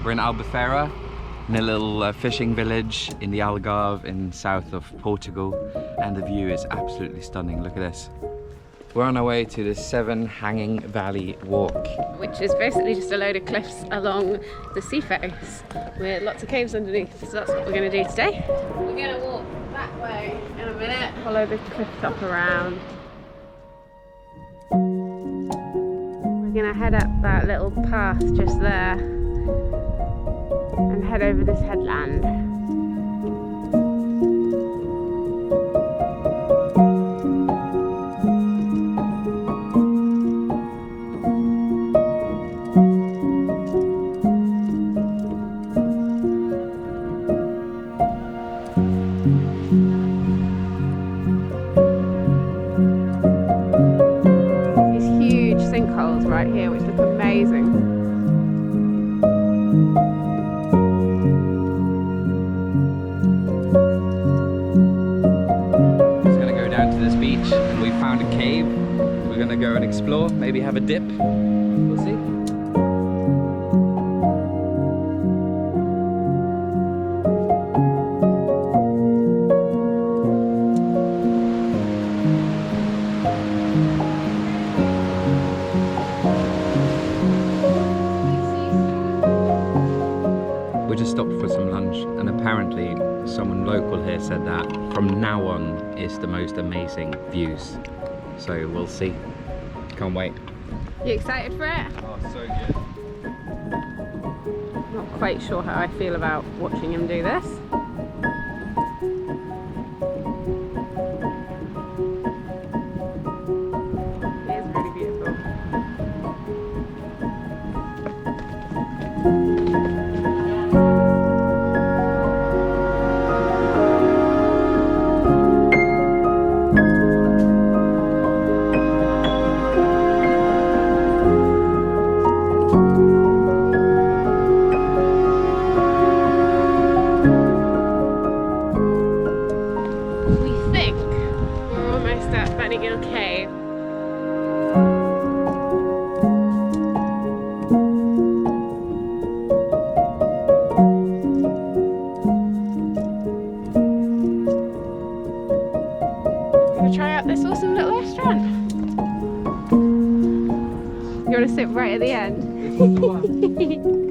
We're in Albufeira, in a little fishing village in the Algarve in south of Portugal, and the view is absolutely stunning. Look at this. We're on our way to the 7 Hanging Valley Walk, which is basically just a load of cliffs along the sea face with lots of caves underneath. So that's what we're going to do today. We're going to walk that way in a minute, follow the cliff top around. We're going to head up that little path just there and head over this headland. Right here, which look amazing. Just gonna go down to this beach and we found a cave. We're gonna go and explore, maybe have a dip. We'll see. We just stopped for some lunch, and apparently someone local here said that from now on is the most amazing views. So we'll see. Can't wait. You excited for it? Oh, so good. Not quite sure how I feel about watching him do this. It is really beautiful. Cave. We're gonna try out this awesome little restaurant. You want to sit right at the end? This is the one.